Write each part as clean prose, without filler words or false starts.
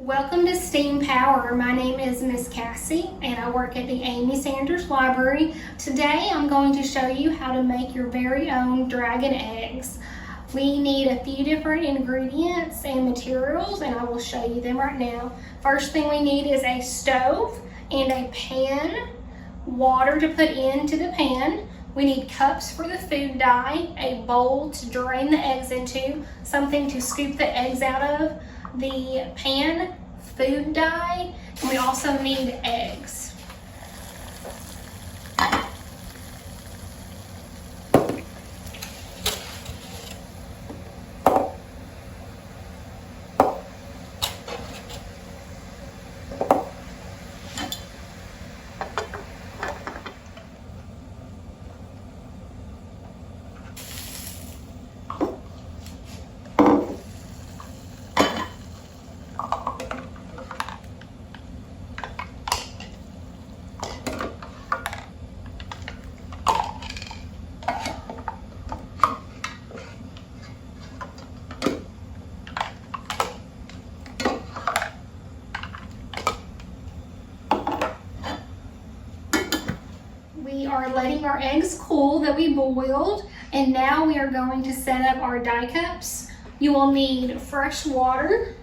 Welcome to STEAM Power. My name is Miss Cassie and I work at the Amy Sanders Library. Today I'm going to show you how to make your very own dragon eggs. We need a few different ingredients and materials and I will show you them right now. First thing we need is a stove and a pan, water to put into the pan. We need cups for the food dye, a bowl to drain the eggs into, something to scoop the eggs out of, the pan, food dye, and we also need eggs. We are letting our eggs cool that we boiled, and now we are going to set up our dye cups. You will need fresh water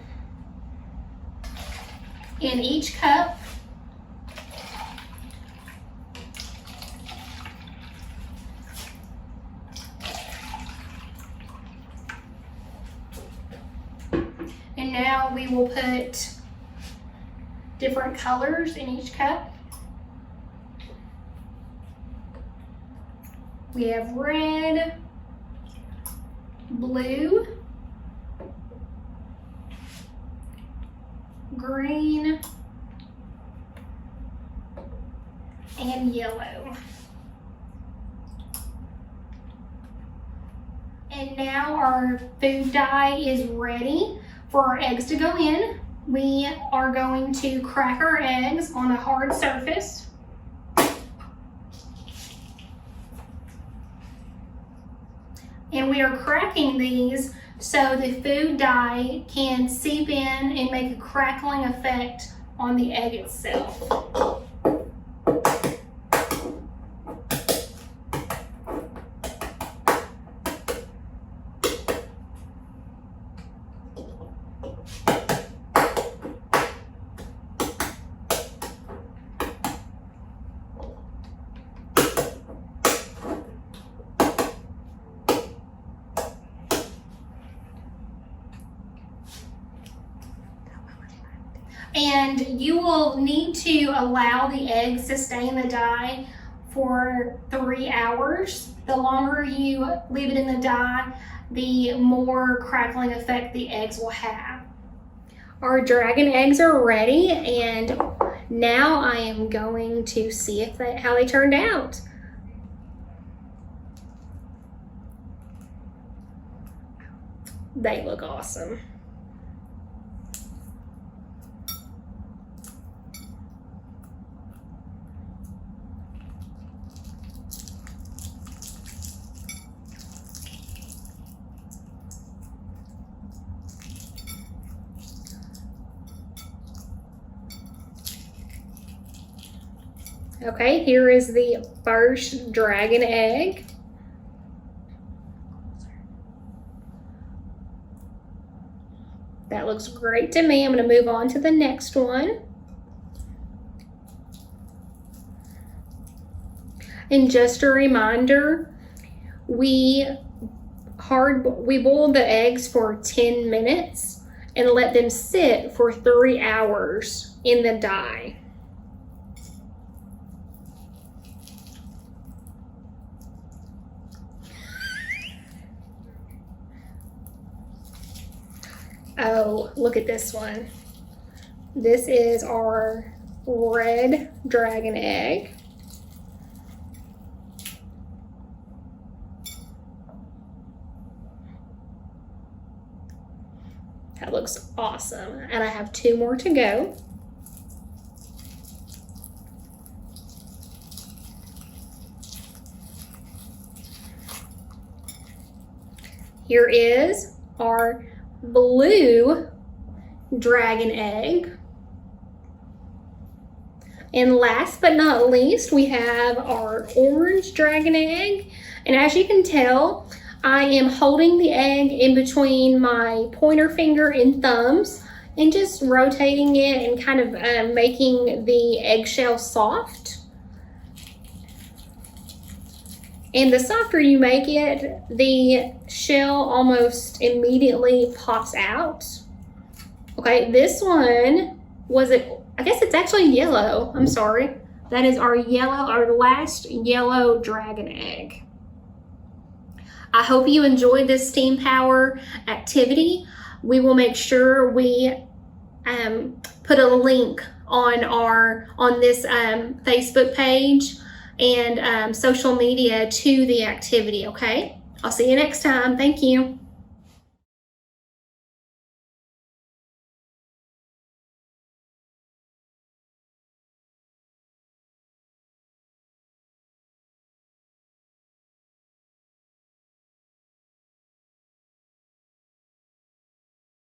in each cup. And now we will put different colors in each cup. We have red, blue, green, and yellow. And now our food dye is ready for our eggs to go in. We are going to crack our eggs on a hard surface. And we are cracking these so the food dye can seep in and make a crackling effect on the egg itself. And you will need to allow the eggs to stay in the dye for 3 hours. The longer you leave it in the dye, the more crackling effect the eggs will have. Our dragon eggs are ready, and now I am going to see how they turned out. They look awesome. Okay, here is the first dragon egg. That looks great to me. I'm going to move on to the next one. And just a reminder, we boiled the eggs for 10 minutes and let them sit for 3 hours in the dye. Oh, look at this one. This is our red dragon egg. That looks awesome. And I have 2 more to go. Here is our blue dragon egg. And last but not least, we have our orange dragon egg. And as you can tell, I am holding the egg in between my pointer finger and thumbs and just rotating it and kind of making the eggshell soft. And the softer you make it, the shell almost immediately pops out. Okay, this one I guess it's actually yellow. I'm sorry. That is our last yellow dragon egg. I hope you enjoyed this steam power activity. We will make sure we put a link on this Facebook page and social media to the activity, okay? I'll see you next time. Thank you.